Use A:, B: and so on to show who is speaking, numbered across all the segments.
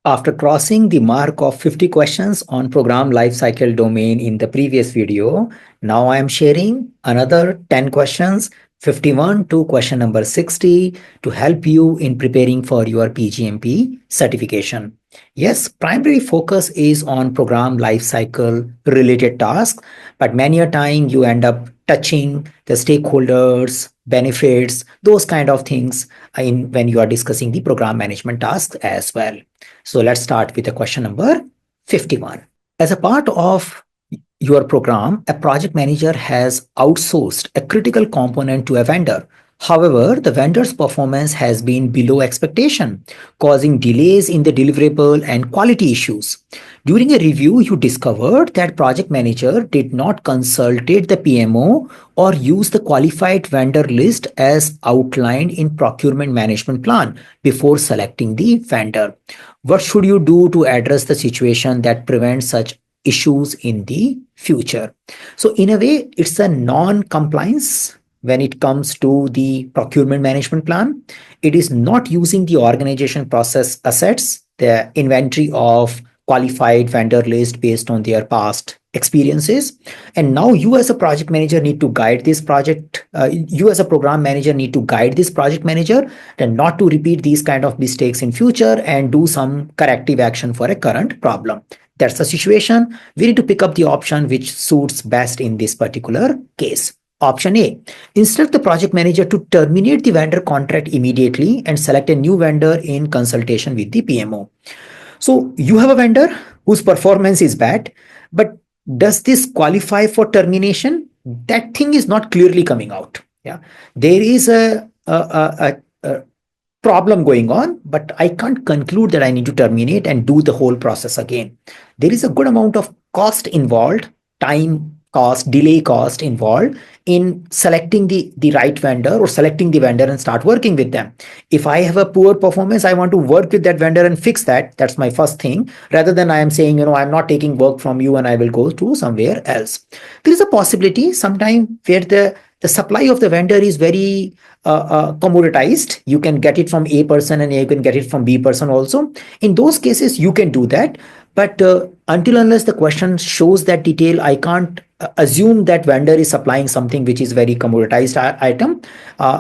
A: After crossing the mark of 50 questions on program lifecycle domain in the previous video, now I am sharing another 10 questions, 51 to question number 60, to help you in preparing for your PgMP certification. Yes, primary focus is on program lifecycle related tasks, but many a time you end up touching the stakeholders, benefits, those kind of things in when you are discussing the program management tasks as well. So let's start with the question number 51. As a part of your program, a project manager has outsourced a critical component to a vendor. However, the vendor's performance has been below expectation, causing delays in the deliverable and quality issues. During a review, you discovered that project manager did not consult the PMO or use the qualified vendor list as outlined in procurement management plan before selecting the vendor. What should you do to address the situation that prevents such issues in the future? So in a way, it's a non-compliance when it comes to the procurement management plan. It is not using the organization process assets, the inventory of qualified vendor list based on their past experiences. And now you as a project manager need to guide this project. You as a program manager need to guide this project manager and not to repeat these kind of mistakes in future and do some corrective action for a current problem. That's the situation. We need to pick up the option which suits best in this particular case. Option A, instruct the project manager to terminate the vendor contract immediately and select a new vendor in consultation with the PMO. So you have a vendor whose performance is bad, but does this qualify for termination? That thing is not clearly coming out. Yeah, there is a problem going on, but I can't conclude that I need to terminate and do the whole process again. There is a good amount of cost involved, time cost, delay cost involved in selecting the right vendor or selecting the vendor and start working with them. If I have a poor performance, I want to work with that vendor and fix that. That's my first thing. Rather than I am saying, I'm not taking work from you and I will go to somewhere else. There is a possibility sometime where the supply of the vendor is very commoditized. You can get it from A person and you can get it from B person also. In those cases, you can do that. But until unless the question shows that detail, I can't assume that vendor is supplying something which is very commoditized item.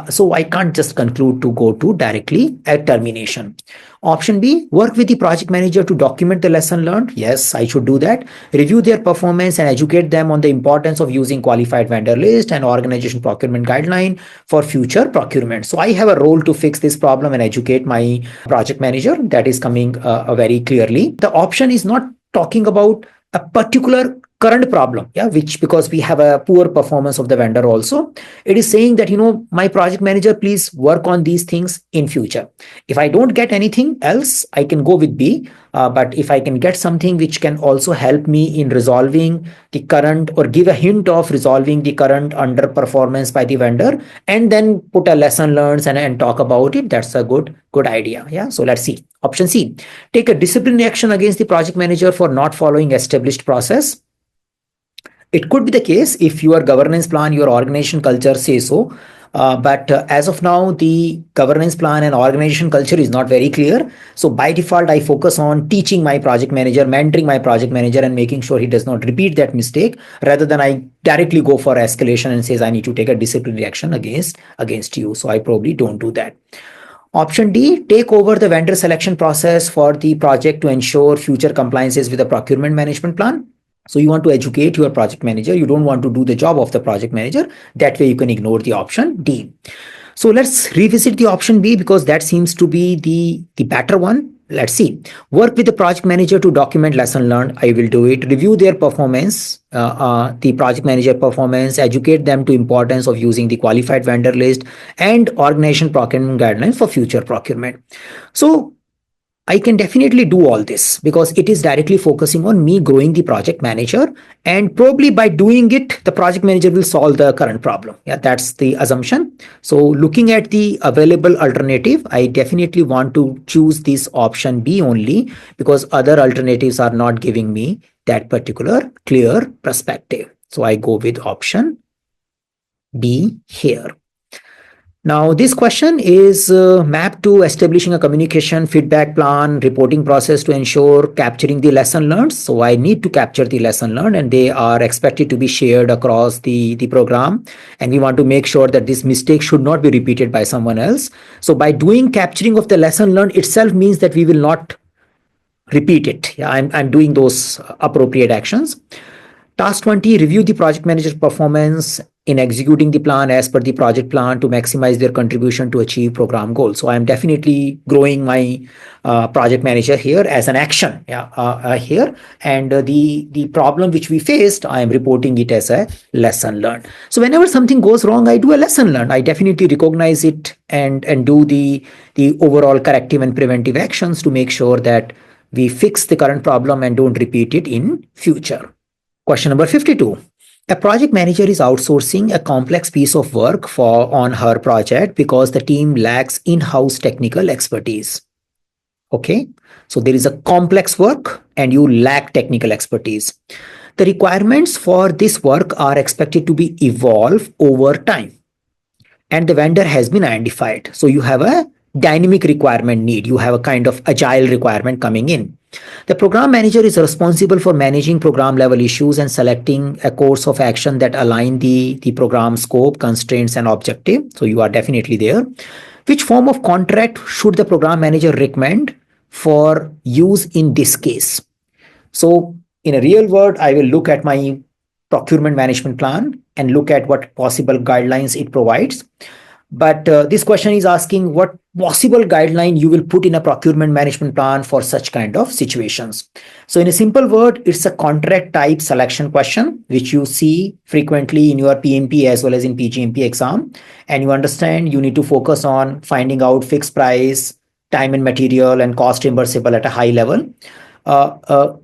A: So I can't just conclude to go to directly at termination. Option B, work with the project manager to document the lesson learned. Yes, I should do that. Review their performance and educate them on the importance of using qualified vendor list and organization procurement guideline for future procurement. So I have a role to fix this problem and educate my project manager. That is coming very clearly. The option is not talking about a particular current problem, which because we have a poor performance of the vendor also. It is saying that, my project manager, please work on these things in future. If I don't get anything else, I can go with B. But if I can get something which can also help me in resolving the current or give a hint of resolving the current underperformance by the vendor and then put a lesson learned and talk about it, that's a good idea. Yeah. So let's see. Option C, take a disciplinary action against the project manager for not following established process. It could be the case if your governance plan, your organization culture says so. But as of now, the governance plan and organization culture is not very clear. So by default, I focus on teaching my project manager, mentoring my project manager and making sure he does not repeat that mistake rather than I directly go for escalation and says I need to take a disciplinary action against you. So I probably don't do that. Option D, take over the vendor selection process for the project to ensure future compliances with the procurement management plan. So you want to educate your project manager. You don't want to do the job of the project manager. That way you can ignore the option D. So let's revisit the option B because that seems to be the better one. Let's see. Work with the project manager to document lesson learned. I will do it. Review their performance, the project manager performance, educate them to importance of using the qualified vendor list and organization procurement guidelines for future procurement. So I can definitely do all this because it is directly focusing on me growing the project manager, and probably by doing it, the project manager will solve the current problem. Yeah, that's the assumption. So looking at the available alternative, I definitely want to choose this option B only because other alternatives are not giving me that particular clear perspective. So I go with option B here. Now, this question is mapped to establishing a communication feedback plan, reporting process to ensure capturing the lesson learned. So I need to capture the lesson learned, and they are expected to be shared across the program. And we want to make sure that this mistake should not be repeated by someone else. So by doing capturing of the lesson learned itself means that we will not repeat it. Yeah, I'm doing those appropriate actions. Task 20, review the project manager's performance in executing the plan as per the project plan to maximize their contribution to achieve program goals. So I'm definitely growing my project manager here as an action, here. And the problem which we faced, I am reporting it as a lesson learned. So whenever something goes wrong, I do a lesson learned. I definitely recognize it and do the overall corrective and preventive actions to make sure that we fix the current problem and don't repeat it in future. Question number 52. A project manager is outsourcing a complex piece of work on her project because the team lacks in-house technical expertise. Okay, so there is a complex work and you lack technical expertise. The requirements for this work are expected to be evolve over time, and the vendor has been identified. So you have a dynamic requirement need. You have a kind of agile requirement coming in. The program manager is responsible for managing program level issues and selecting a course of action that align the program scope, constraints, and objective. So you are definitely there. Which form of contract should the program manager recommend for use in this case? So in a real world, I will look at my procurement management plan and look at what possible guidelines it provides. But this question is asking what possible guideline you will put in a procurement management plan for such kind of situations. So in a simple word, it's a contract type selection question, which you see frequently in your PMP as well as in PgMP exam. And you understand you need to focus on finding out fixed price, time and material, and cost reimbursable at a high level.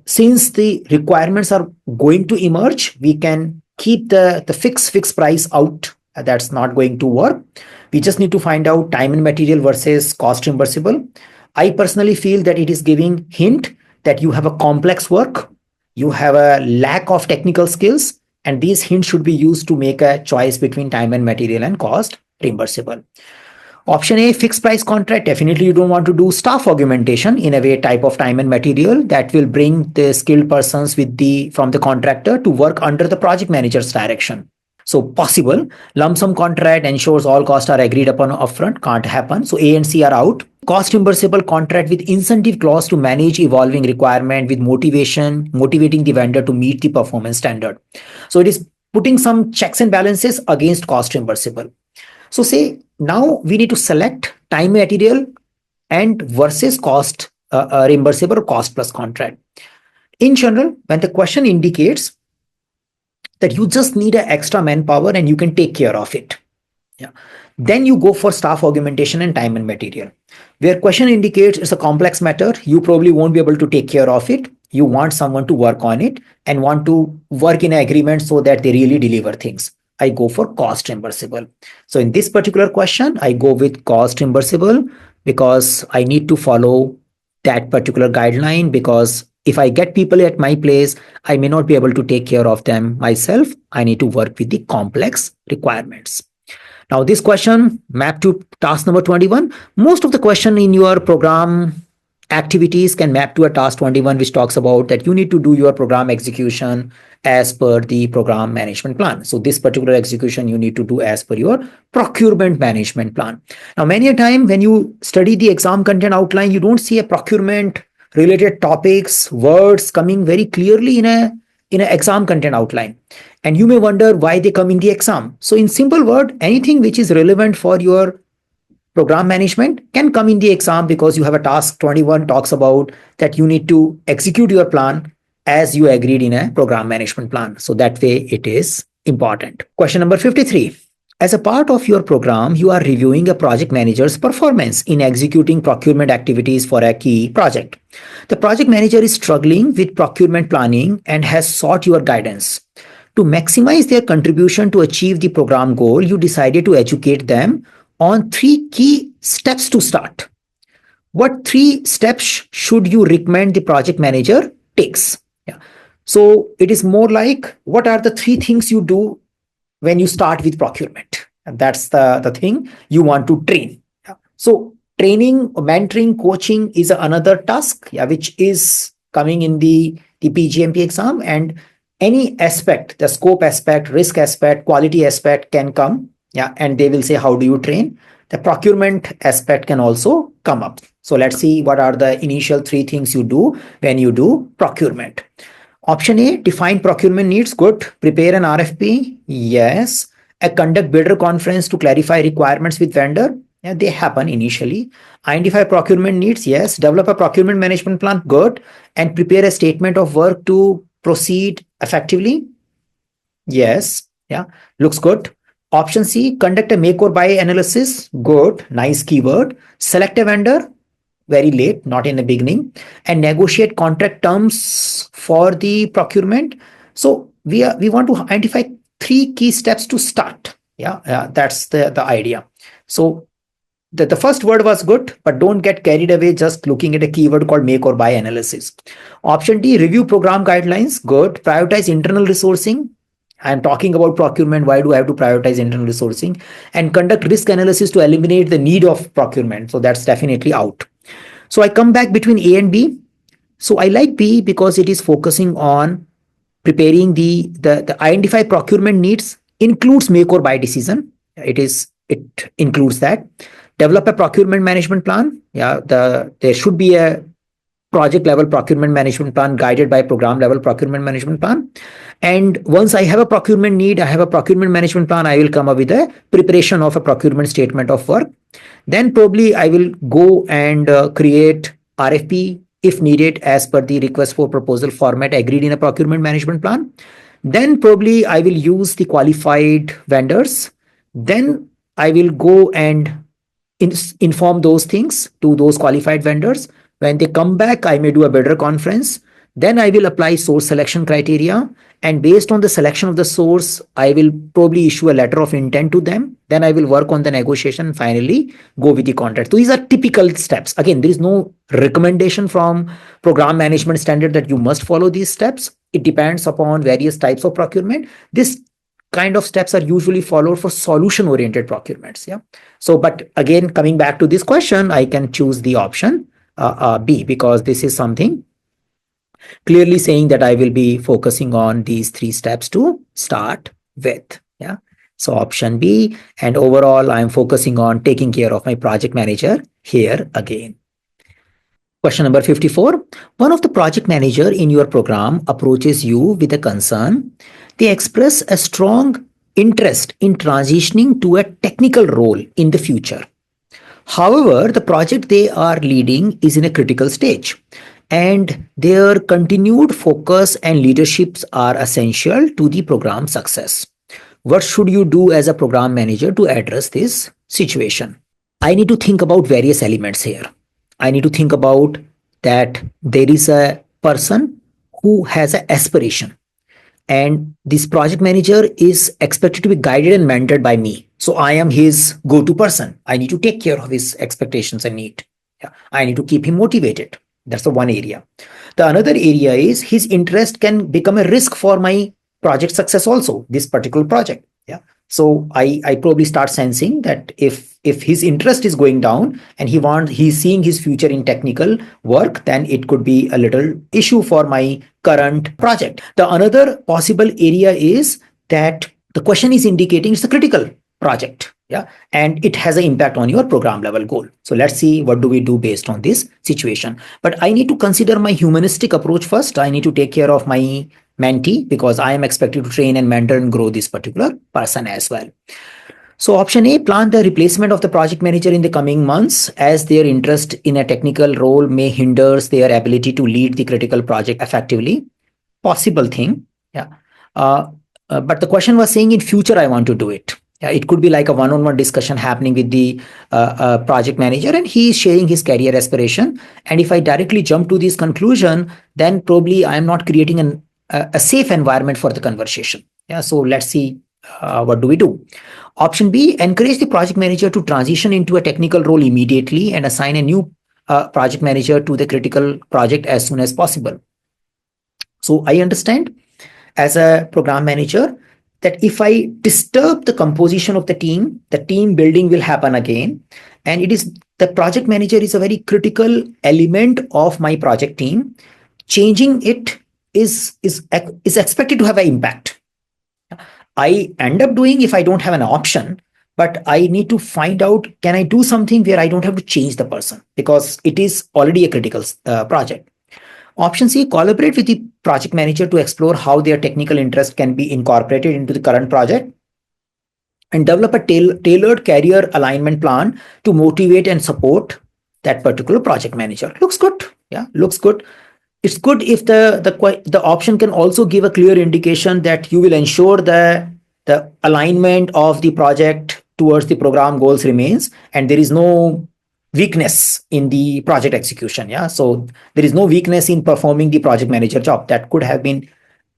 A: Since the requirements are going to emerge, we can keep the fixed price out. That's not going to work. We just need to find out time and material versus cost reimbursable. I personally feel that it is giving hint that you have a complex work, you have a lack of technical skills, and these hints should be used to make a choice between time and material and cost reimbursable. Option A, fixed price contract. Definitely you don't want to do staff augmentation in a way type of time and material that will bring the skilled persons from the contractor to work under the project manager's direction. So possible. Lump sum contract ensures all costs are agreed upon upfront. Can't happen. So A and C are out. Cost reimbursable contract with incentive clause to manage evolving requirement with motivating the vendor to meet the performance standard. So it is putting some checks and balances against cost reimbursable. So say now we need to select time material and versus cost reimbursable or cost plus contract. In general, when the question indicates that you just need an extra manpower and you can take care of it, then you go for staff augmentation and time and material. Where question indicates it's a complex matter, you probably won't be able to take care of it. You want someone to work on it and want to work in agreement so that they really deliver things. I go for cost reimbursable. So in this particular question, I go with cost reimbursable because I need to follow that particular guideline, because if I get people at my place, I may not be able to take care of them myself. I need to work with the complex requirements. Now this question mapped to task number 21. Most of the question in your program activities can map to a task 21, which talks about that you need to do your program execution as per the program management plan. So this particular execution you need to do as per your procurement management plan. Now many a time when you study the exam content outline, you don't see a procurement related topics, words coming very clearly in a exam content outline. And you may wonder why they come in the exam. So in simple word, anything which is relevant for your program management can come in the exam, because you have a task 21 talks about that you need to execute your plan as you agreed in a program management plan. So that way it is important. Question number 53. As a part of your program, you are reviewing a project manager's performance in executing procurement activities for a key project. The project manager is struggling with procurement planning and has sought your guidance. To maximize their contribution to achieve the program goal, you decided to educate them on 3 key steps to start. What 3 steps should you recommend the project manager takes? So it is more like, what are the 3 things you do when you start with procurement? That's the thing you want to train. Yeah. So training, mentoring, coaching is another task, yeah, which is coming in the PgMP exam, and any aspect, the scope aspect, risk aspect, quality aspect can come. Yeah, and they will say, how do you train? The procurement aspect can also come up. So let's see what are the initial three things you do when you do procurement. Option A, define procurement needs. Good. Prepare an RFP. Yes. A conduct bidder conference to clarify requirements with vendor. Yeah, they happen initially. Identify procurement needs. Yes. Develop a procurement management plan. Good. And prepare a statement of work to proceed effectively. Yes. Yeah. Looks good. Option C, conduct a make or buy analysis. Good. Nice keyword. Select a vendor. Very late, not in the beginning. And negotiate contract terms for the procurement. So we want to identify three key steps to start. Yeah, that's the idea. So the first word was good, but don't get carried away just looking at a keyword called make or buy analysis. Option D, review program guidelines. Good. Prioritize internal resourcing. I'm talking about procurement. Why do I have to prioritize internal resourcing? And conduct risk analysis to eliminate the need of procurement. So that's definitely out. So I come back between A and B. So I like B because it is focusing on preparing the identify procurement needs, includes make or buy decision. It includes that. Develop a procurement management plan. Yeah, there should be a project level procurement management plan guided by program level procurement management plan. And once I have a procurement need, I have a procurement management plan, I will come up with a preparation of a procurement statement of work. Then probably I will go and create RFP if needed as per the request for proposal format agreed in a procurement management plan. Then probably I will use the qualified vendors. Then I will go and inform those things to those qualified vendors. When they come back, I may do a bidder conference. Then I will apply source selection criteria. And based on the selection of the source, I will probably issue a letter of intent to them. Then I will work on the negotiation. Finally, go with the contract. So these are typical steps. Again, there is no recommendation from program management standard that you must follow these steps. It depends upon various types of procurement. This kind of steps are usually followed for solution oriented procurements. Yeah. So, but again, coming back to this question, I can choose the option B, because this is something clearly saying that I will be focusing on these three steps to start with. Yeah. So option B, and overall, I'm focusing on taking care of my project manager here again. Question number 54. One of the project manager in your program approaches you with a concern. They express a strong interest in transitioning to a technical role in the future. However, the project they are leading is in a critical stage, and their continued focus and leaderships are essential to the program success. What should you do as a program manager to address this situation? I need to think about various elements here. I need to think about that there is a person who has an aspiration, and this project manager is expected to be guided and mentored by me. So I am his go-to person. I need to take care of his expectations and need. Yeah. I need to keep him motivated. That's the one area. The another area is his interest can become a risk for my project success also, this particular project. Yeah. So I probably start sensing that if his interest is going down and he's seeing his future in technical work, then it could be a little issue for my current project. The another possible area is that the question is indicating it's a critical project. Yeah. And it has an impact on your program level goal. So let's see what do we do based on this situation. But I need to consider my humanistic approach first. I need to take care of my mentee because I am expected to train and mentor and grow this particular person as well. So option A, plan the replacement of the project manager in the coming months as their interest in a technical role may hinders their ability to lead the critical project effectively. Possible thing. Yeah. But the question was saying in future, I want to do it. Yeah, it could be like a one-on-one discussion happening with the project manager, and he is sharing his career aspiration. And if I directly jump to this conclusion, then probably I am not creating a safe environment for the conversation. Yeah. So let's see what do we do. Option B, encourage the project manager to transition into a technical role immediately and assign a new project manager to the critical project as soon as possible. So I understand as a program manager, that if I disturb the composition of the team building will happen again. And it is the project manager is a very critical element of my project team. Changing it is expected to have an impact. I end up doing if I don't have an option, but I need to find out, can I do something where I don't have to change the person because it is already a critical project. Option C, collaborate with the project manager to explore how their technical interest can be incorporated into the current project and develop a tailored career alignment plan to motivate and support that particular project manager. Looks good. Yeah, looks good. It's good if the option can also give a clear indication that you will ensure the alignment of the project towards the program goals remains and there is no weakness in the project execution. Yeah, so there is no weakness in performing the project manager job. That could have been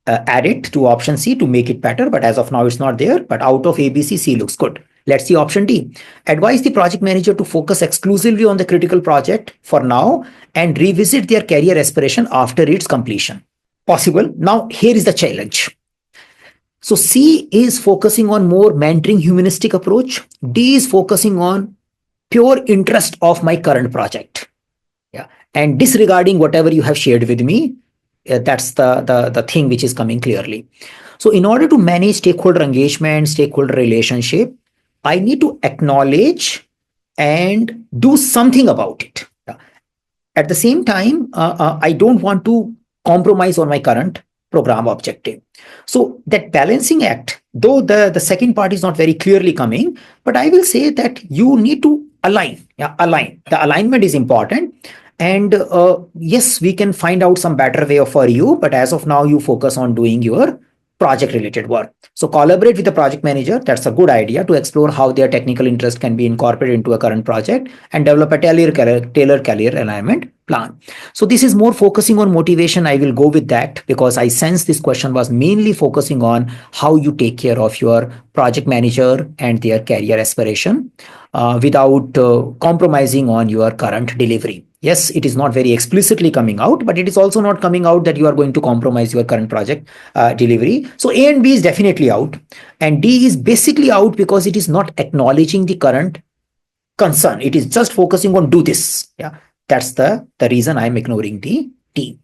A: added to option C to make it better, but as of now it's not there. But out of ABC, C looks good. Let's see option D. Advise the project manager to focus exclusively on the critical project for now and revisit their career aspiration after its completion. Possible. Now here is the challenge. So C is focusing on more mentoring humanistic approach. D is focusing on pure interest of my current project. Yeah, and disregarding whatever you have shared with me. That's the thing which is coming clearly. So in order to manage stakeholder engagement, stakeholder relationship, I need to acknowledge and do something about it. At the same time, I don't want to compromise on my current program objective. So that balancing act, though the second part is not very clearly coming, but I will say that you need to align. Yeah, align. The alignment is important. And yes, we can find out some better way for you, but as of now, you focus on doing your project related work. So collaborate with the project manager. That's a good idea to explore how their technical interest can be incorporated into a current project and develop a tailored career alignment plan. So this is more focusing on motivation. I will go with that because I sense this question was mainly focusing on how you take care of your project manager and their career aspiration without compromising on your current delivery. Yes, it is not very explicitly coming out, but it is also not coming out that you are going to compromise your current project delivery. So A and B is definitely out, and D is basically out because it is not acknowledging the current concern. It is just focusing on do this. Yeah, that's the reason I'm ignoring the D.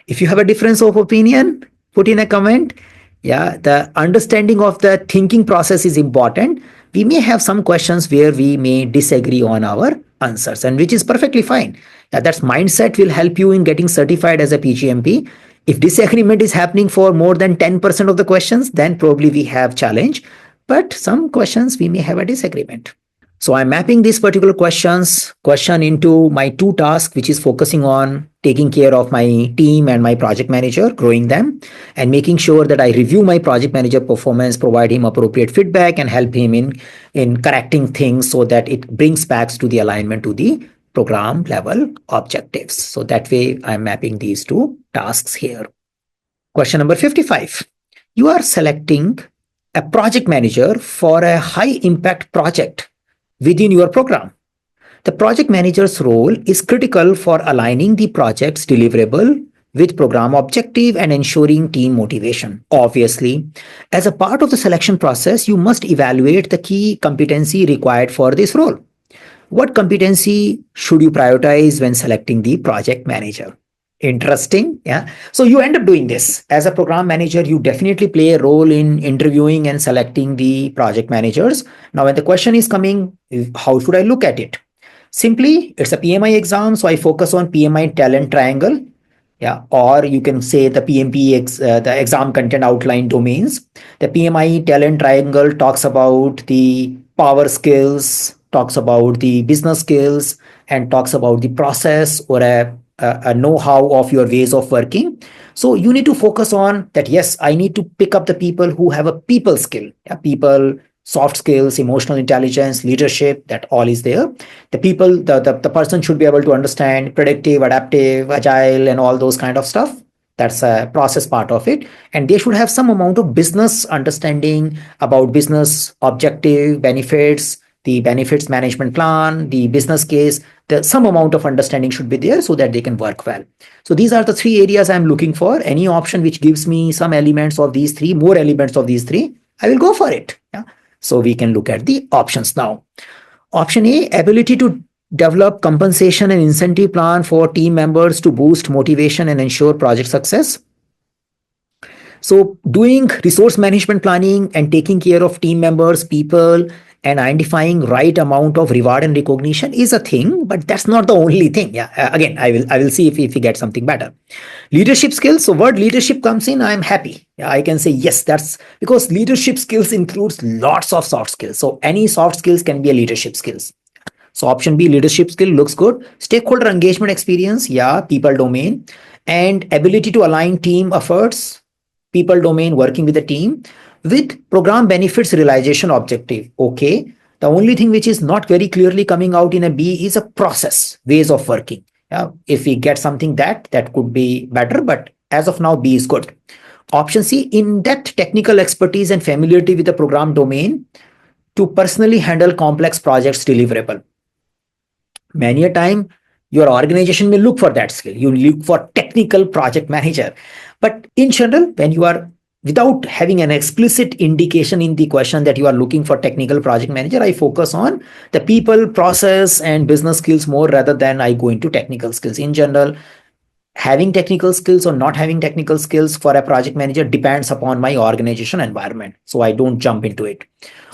A: If you have a difference of opinion, put in a comment. Yeah, the understanding of the thinking process is important. We may have some questions where we may disagree on our answers, and which is perfectly fine. That's mindset will help you in getting certified as a PgMP. If disagreement is happening for more than 10% of the questions, then probably we have challenge. But some questions we may have a disagreement. So I'm mapping these particular question into my two tasks, which is focusing on taking care of my team and my project manager, growing them, and making sure that I review my project manager performance, provide him appropriate feedback, and help him in correcting things so that it brings back to the alignment to the program level objectives. So that way I'm mapping these two tasks here. Question number 55. You are selecting a project manager for a high impact project within your program. The project manager's role is critical for aligning the project's deliverable with program objective and ensuring team motivation. Obviously, as a part of the selection process, you must evaluate the key competency required for this role. What competency should you prioritize when selecting the project manager? Interesting. Yeah. So you end up doing this as a program manager. You definitely play a role in interviewing and selecting the project managers. Now, when the question is coming, how should I look at it? Simply, it's a PMI exam. So I focus on PMI talent triangle. Yeah. Or you can say the the exam content outline domains. The PMI talent triangle talks about the power skills, talks about the business skills, and talks about the process or a know-how of your ways of working. So you need to focus on that. Yes, I need to pick up the people who have a people skill, people, soft skills, emotional intelligence, leadership, that all is there. The people, the person should be able to understand predictive, adaptive, agile, and all those kind of stuff. That's a process part of it. And they should have some amount of business understanding about business objective, benefits, the benefits management plan, the business case. Some amount of understanding should be there so that they can work well. So these are the three areas I'm looking for. Any option which gives me some elements of these three, more elements of these three, I will go for it. Yeah. So we can look at the options now. Option A, ability to develop compensation and incentive plan for team members to boost motivation and ensure project success. So doing resource management planning and taking care of team members, people, and identifying right amount of reward and recognition is a thing, but that's not the only thing. Yeah. Again, I will see if we get something better. Leadership skills. So word leadership comes in, I'm happy. Yeah, I can say yes, that's because leadership skills includes lots of soft skills. So any soft skills can be a leadership skills. So option B, leadership skill looks good. Stakeholder engagement experience, yeah, people domain, and ability to align team efforts, people domain, working with the team, with program benefits realization objective. Okay. The only thing which is not very clearly coming out in a B is a process, ways of working. Yeah. If we get something that could be better, but as of now, B is good. Option C, in-depth technical expertise and familiarity with the program domain to personally handle complex projects deliverable. Many a time your organization may look for that skill, you look for technical project manager, but in general when you are without having an explicit indication in the question that you are looking for technical project manager, I focus on the people, process and business skills more rather than I go into technical skills. In general, having technical skills or not having technical skills for a project manager depends upon my organization environment, so I don't jump into it.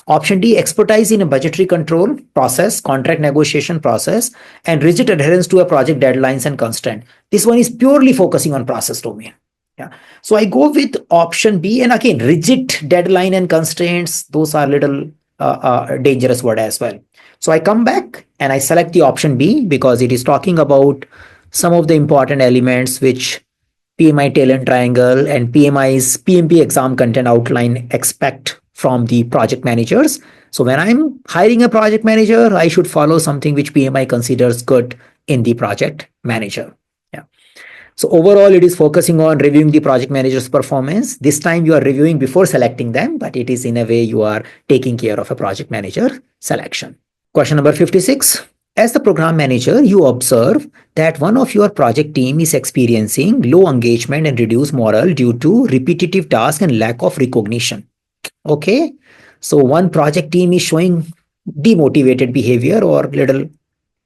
A: Option D, expertise in a budgetary control process, contract negotiation process, and rigid adherence to a project deadlines and constraint. This one is purely focusing on process domain. Yeah. So I go with option B, and again, rigid deadline and constraints, those are little dangerous word as well. So I come back and I select the option B because it is talking about some of the important elements which PMI talent triangle and PMI's PMP exam content outline expect from the project managers. So when I'm hiring a project manager, I should follow something which PMI considers good in the project manager. Yeah. So overall, it is focusing on reviewing the project manager's performance. This time you are reviewing before selecting them, but it is in a way you are taking care of a project manager selection. Question number 56. As the program manager, you observe that one of your project team is experiencing low engagement and reduced morale due to repetitive tasks and lack of recognition. Okay. So one project team is showing demotivated behavior or little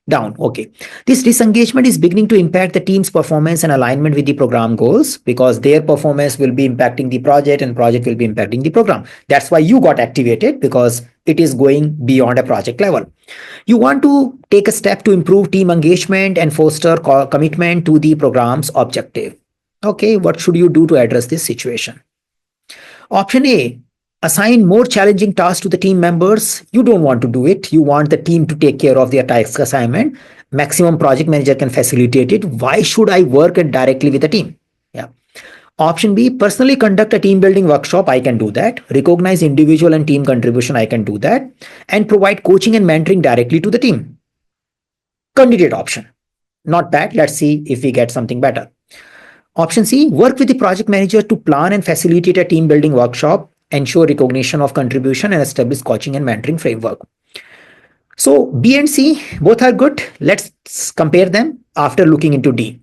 A: down. Okay. This disengagement is beginning to impact the team's performance and alignment with the program goals because their performance will be impacting the project and project will be impacting the program. That's why you got activated, because it is going beyond a project level. You want to take a step to improve team engagement and foster commitment to the program's objective. Okay. What should you do to address this situation? Option A, assign more challenging tasks to the team members. You don't want to do it. You want the team to take care of their task assignment. Maximum project manager can facilitate it. Why should I work directly with the team? Yeah. Option B, personally conduct a team building workshop. I can do that. Recognize individual and team contribution. I can do that. And provide coaching and mentoring directly to the team. Candidate option. Not bad. Let's see if we get something better. Option C, work with the project manager to plan and facilitate a team building workshop, ensure recognition of contribution, and establish coaching and mentoring framework. So B and C both are good. Let's compare them after looking into D.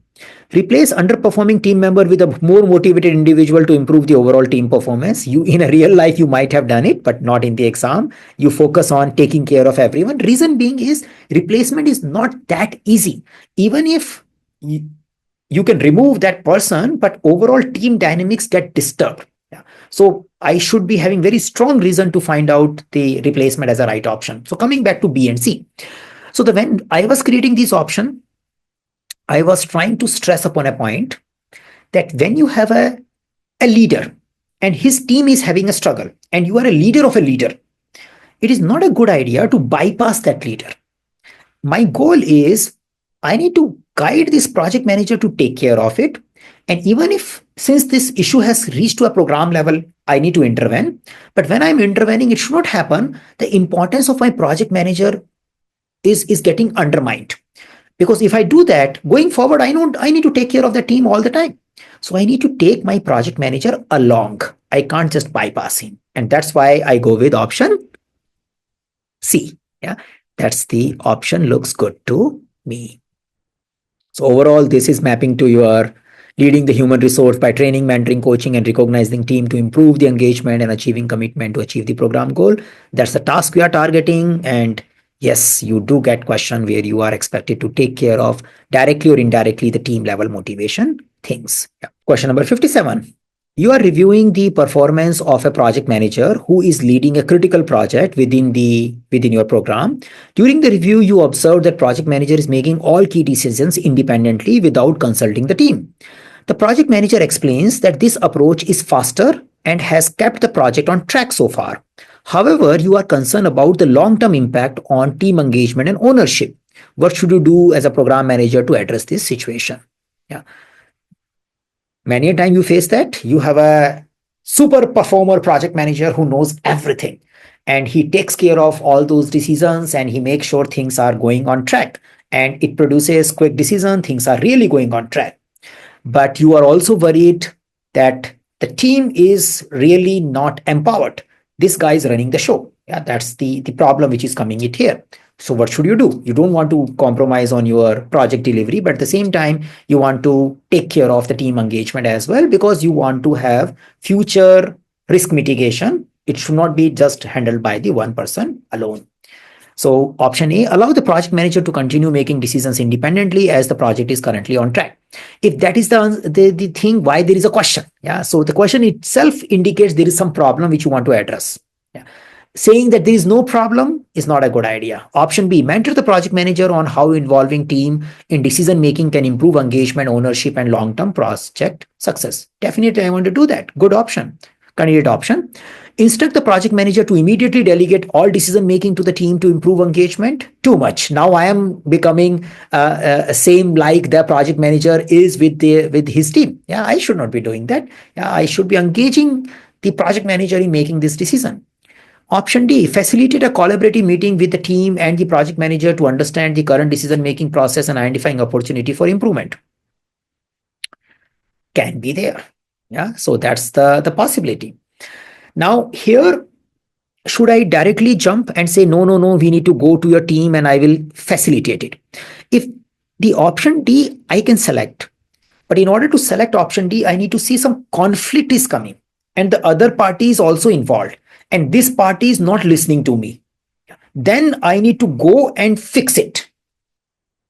A: Replace underperforming team member with a more motivated individual to improve the overall team performance. You, in a real life, you might have done it, but not in the exam. You focus on taking care of everyone. Reason being is replacement is not that easy. Even if you can remove that person, but overall team dynamics get disturbed. Yeah. So I should be having very strong reason to find out the replacement as a right option. So coming back to B and C. So when I was creating this option, I was trying to stress upon a point that when you have a leader and his team is having a struggle and you are a leader of a leader, it is not a good idea to bypass that leader. My goal is I need to guide this project manager to take care of it. And even if, since this issue has reached to a program level, I need to intervene. But when I'm intervening, it should not happen. The importance of my project manager is getting undermined. Because if I do that, going forward, I know I need to take care of the team all the time. So I need to take my project manager along. I can't just bypass him. And that's why I go with option C. Yeah, that's the option looks good to me. So overall, this is mapping to your leading the human resource by training, mentoring, coaching, and recognizing team to improve the engagement and achieving commitment to achieve the program goal. That's the task we are targeting. And yes, you do get question where you are expected to take care of directly or indirectly the team level motivation things. Yeah. Question number 57. You are reviewing the performance of a project manager who is leading a critical project within your program. During the review, you observe that project manager is making all key decisions independently without consulting the team. The project manager explains that this approach is faster and has kept the project on track so far. However, you are concerned about the long-term impact on team engagement and ownership. What should you do as a program manager to address this situation? Yeah. Many a time you face that you have a super performer project manager who knows everything and he takes care of all those decisions and he makes sure things are going on track and it produces quick decision, things are really going on track. But you are also worried that the team is really not empowered. This guy is running the show. Yeah, that's the problem which is coming it here. So what should you do? You don't want to compromise on your project delivery, but at the same time, you want to take care of the team engagement as well because you want to have future risk mitigation. It should not be just handled by the one person alone. So option A, allow the project manager to continue making decisions independently as the project is currently on track. If that is the thing, why there is a question? Yeah. So the question itself indicates there is some problem which you want to address. Yeah. Saying that there is no problem is not a good idea. Option B, mentor the project manager on how involving team in decision making can improve engagement, ownership, and long-term project success. Definitely, I want to do that. Good option. Candidate option. Instruct the project manager to immediately delegate all decision making to the team to improve engagement. Too much. Now I am becoming same like the project manager is with his team. Yeah, I should not be doing that. Yeah, I should be engaging the project manager in making this decision. Option D, facilitate a collaborative meeting with the team and the project manager to understand the current decision-making process and identifying opportunity for improvement. Can be there. Yeah, so that's the possibility. Now here, should I directly jump and say, no, we need to go to your team and I will facilitate it? If the option D, I can select. But in order to select option D, I need to see some conflict is coming and the other party is also involved. And this party is not listening to me. Then I need to go and fix it.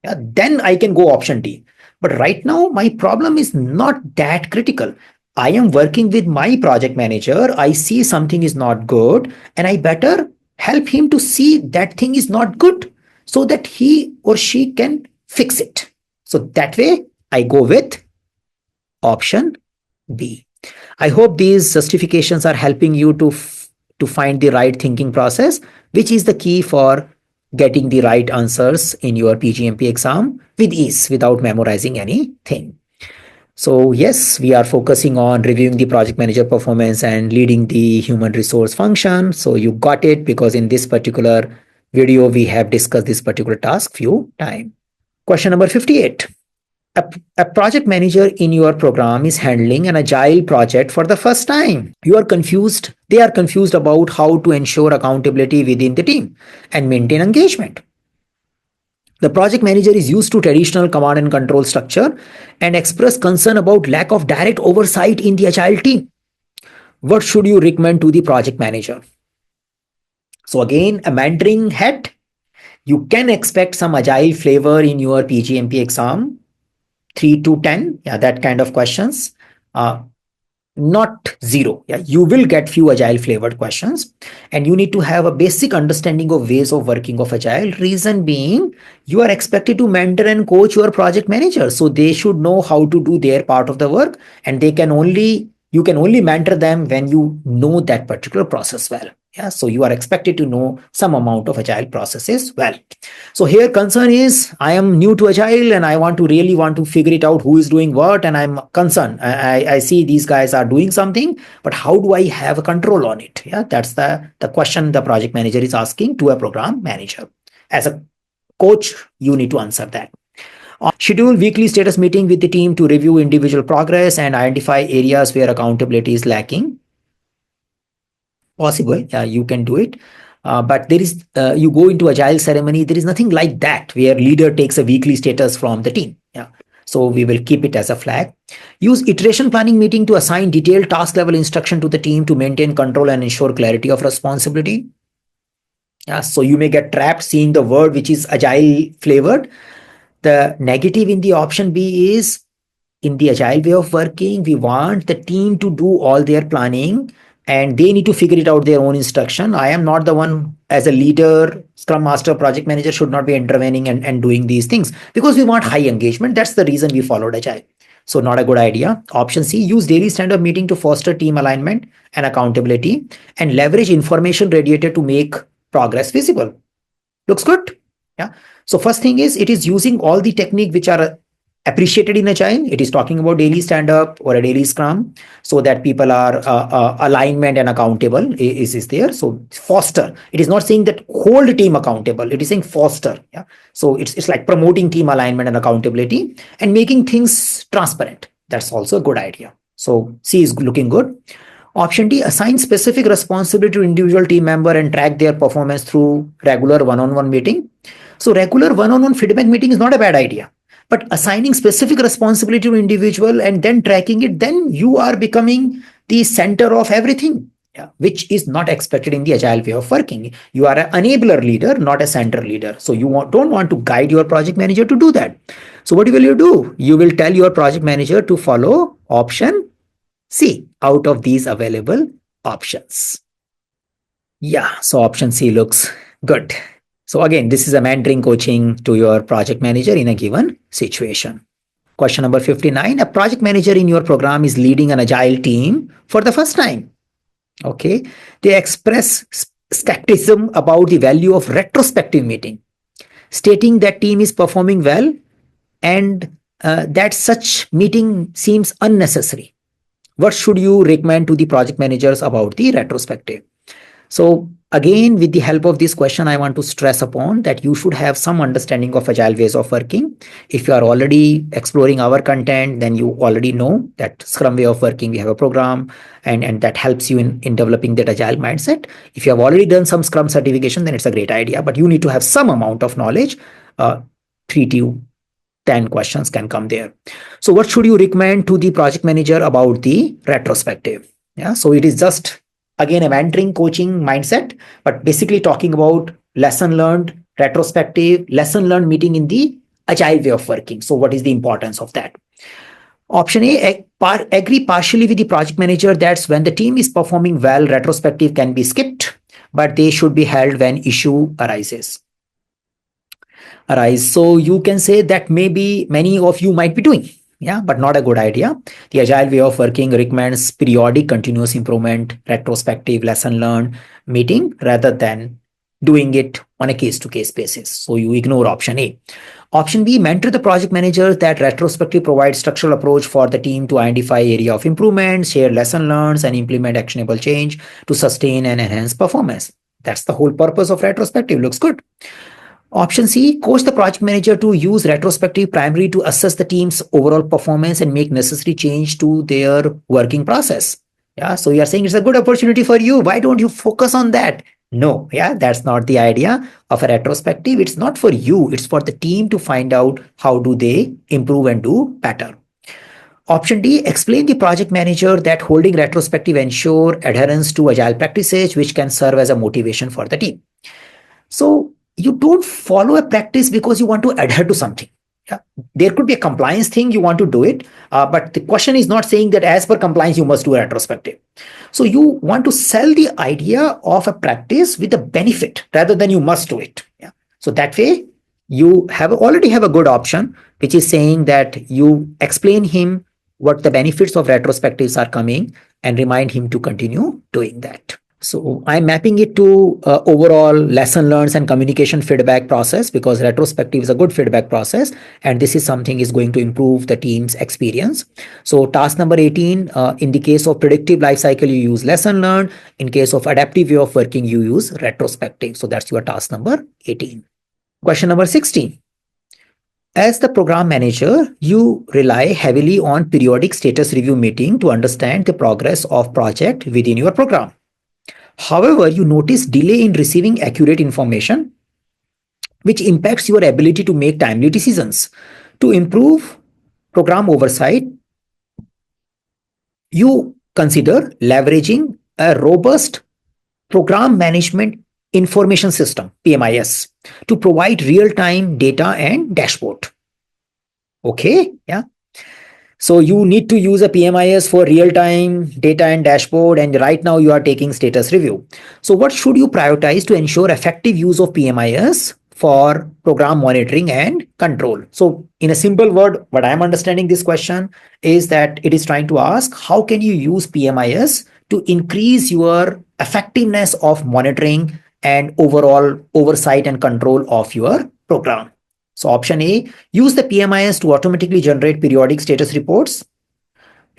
A: Yeah, then I can go option D. But right now, my problem is not that critical. I am working with my project manager. I see something is not good, and I better help him to see that thing is not good so that he or she can fix it. So that way, I go with option B. I hope these justifications are helping you to find the right thinking process, which is the key for getting the right answers in your PgMP exam with ease without memorizing anything. So yes, we are focusing on reviewing the project manager performance and leading the human resource function. So you got it because in this particular video, we have discussed this particular task few times. Question number 58. A project manager in your program is handling an agile project for the first time. You are confused. They are confused about how to ensure accountability within the team and maintain engagement. The project manager is used to traditional command and control structure and express concern about lack of direct oversight in the agile team. What should you recommend to the project manager? So again, a mentoring hat. You can expect some agile flavor in your PGMP exam. 3 to 10, yeah, that kind of questions. Not zero. Yeah, you will get few agile flavored questions and you need to have a basic understanding of ways of working of agile. Reason being, you are expected to mentor and coach your project manager. So they should know how to do their part of the work and you can only mentor them when you know that particular process well. Yeah, so you are expected to know some amount of agile processes well. So here concern is I am new to agile and I really want to figure it out who is doing what and I'm concerned. I see these guys are doing something, but how do I have a control on it? Yeah, that's the question the project manager is asking to a program manager. As a coach, you need to answer that. Schedule weekly status meeting with the team to review individual progress and identify areas where accountability is lacking. Possible, you can do it. But there is, you go into agile ceremony, there is nothing like that where leader takes a weekly status from the team. Yeah. So we will keep it as a flag. Use iteration planning meeting to assign detailed task level instruction to the team to maintain control and ensure clarity of responsibility. Yeah, so you may get trapped seeing the word which is agile flavored. The negative in the option B is, in the agile way of working, we want the team to do all their planning and they need to figure it out their own instruction. I am not the one, as a leader, scrum master, project manager, should not be intervening and doing these things because we want high engagement. That's the reason we followed agile. So not a good idea. Option C, use daily stand-up meeting to foster team alignment and accountability and leverage information radiator to make progress visible. Looks good. Yeah. So first thing is, it is using all the technique which are appreciated in agile. It is talking about daily stand up or a daily scrum so that people are alignment and accountable is there. So foster, it is not saying that hold team accountable, it is saying foster. Yeah. So it's like promoting team alignment and accountability and making things transparent. That's also a good idea. So C is looking good. Option D, assign specific responsibility to individual team member and track their performance through regular one-on-one meeting. So regular one-on-one feedback meeting is not a bad idea, but assigning specific responsibility to individual and then tracking it, then you are becoming the center of everything. Yeah, which is not expected in the agile way of working. You are an enabler leader, not a center leader. So you don't want to guide your project manager to do that. So what will you do? You will tell your project manager to follow option C out of these available options. Yeah, so option C looks good. So again, this is a mentoring coaching to your project manager in a given situation. Question number 59, a project manager in your program is leading an agile team for the first time. Okay, they express skepticism about the value of retrospective meeting, stating that team is performing well and that such meeting seems unnecessary. What should you recommend to the project managers about the retrospective? So again, with the help of this question, I want to stress upon that you should have some understanding of agile ways of working. If you are already exploring our content, then you already know that Scrum way of working, we have a program and that helps you in developing that agile mindset. If you have already done some Scrum certification, then it's a great idea, but you need to have some amount of knowledge. 3 to 10 questions can come there. So what should you recommend to the project manager about the retrospective? Yeah, so it is just again a mentoring coaching mindset, but basically talking about lesson learned, retrospective, lesson learned meeting in the agile way of working. So what is the importance of that? Option A, agree partially with the project manager that when the team is performing well, retrospective can be skipped, but they should be held when issue arises. So you can say that maybe many of you might be doing, yeah, but not a good idea. The agile way of working recommends periodic continuous improvement, retrospective lesson learned meeting rather than doing it on a case-to-case basis. So you ignore option A. Option B, mentor the project manager that retrospective provides structural approach for the team to identify area of improvement, share lesson learned, and implement actionable change to sustain and enhance performance. That's the whole purpose of retrospective. Looks good. Option C, coach the project manager to use retrospective primarily to assess the team's overall performance and make necessary change to their working process. Yeah, so you are saying it's a good opportunity for you. Why don't you focus on that? No, yeah, that's not the idea of a retrospective. It's not for you. It's for the team to find out how do they improve and do better. Option D, explain the project manager that holding retrospective ensure adherence to agile practices, which can serve as a motivation for the team. So you don't follow a practice because you want to adhere to something. Yeah. There could be a compliance thing, you want to do it, but the question is not saying that as per compliance you must do a retrospective. So you want to sell the idea of a practice with a benefit rather than you must do it. Yeah. So that way you already have a good option, which is saying that you explain him what the benefits of retrospectives are coming and remind him to continue doing that. So I'm mapping it to overall lesson learned and communication feedback process because retrospective is a good feedback process. And this is something is going to improve the team's experience. So task number 18, in the case of predictive lifecycle, you use lesson learned. In case of adaptive way of working, you use retrospective. So that's your task number 18. Question number 16. As the program manager, you rely heavily on periodic status review meeting to understand the progress of project within your program. However, you notice delay in receiving accurate information, which impacts your ability to make timely decisions. To improve program oversight, You consider leveraging a robust program management information system, PMIS, to provide real-time data and dashboard. Okay, yeah. So you need to use a PMIS for real-time data and dashboard, and right now you are taking status review. So what should you prioritize to ensure effective use of PMIS for program monitoring and control? So in a simple word, what I'm understanding this question is that it is trying to ask, how can you use PMIS to increase your effectiveness of monitoring and overall oversight and control of your program? So option A, use the PMIS to automatically generate periodic status reports.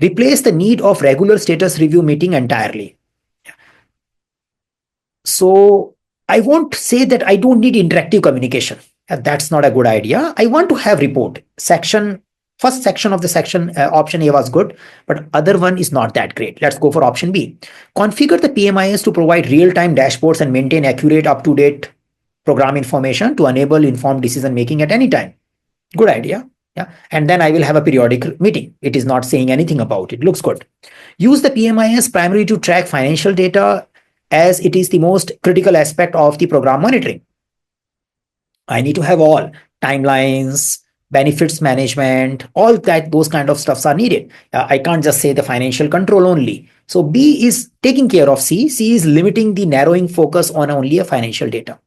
A: Replace the need of regular status review meeting entirely. So I won't say that I don't need interactive communication. That's not a good idea. I want to have report. First section of the section, option A was good, but other one is not that great. Let's go for option B. Configure the PMIS to provide real-time dashboards and maintain accurate, up-to-date program information to enable informed decision making at any time. Good idea. Yeah. And then I will have a periodic meeting. It is not saying anything about it. Looks good. Use the PMIS primarily to track financial data, as it is the most critical aspect of the program monitoring. I need to have all timelines, benefits management, all that, those kind of stuffs are needed. I can't just say the financial control only. So B is taking care of C. C is limiting the narrowing focus on only a financial data.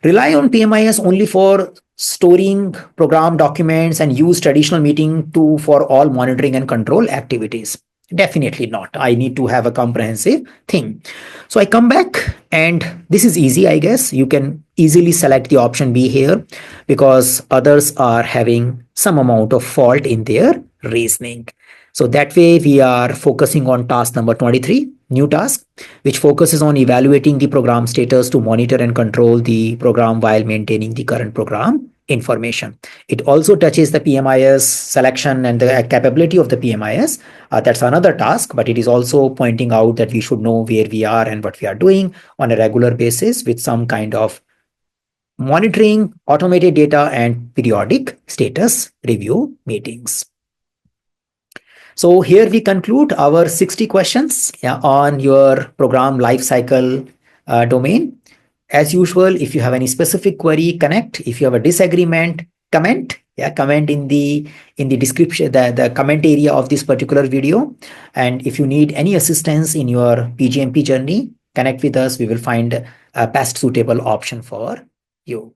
A: Rely on PMIS only for storing program documents and use traditional meeting to for all monitoring and control activities. Definitely not. I need to have a comprehensive thing. So I come back, and this is easy, I guess. You can easily select the option B here because others are having some amount of fault in their reasoning. So that way we are focusing on task number 23, new task, which focuses on evaluating the program status to monitor and control the program while maintaining the current program information. It also touches the PMIS selection and the capability of the PMIS. That's another task, but it is also pointing out that we should know where we are and what we are doing on a regular basis with some kind of monitoring, automated data, and periodic status review meetings. So here we conclude our 60 questions on your program lifecycle domain. As usual, if you have any specific query, connect. If you have a disagreement, comment. Comment in the description, the comment area of this particular video. And if you need any assistance in your PgMP journey, connect with us. We will find a best suitable option for you.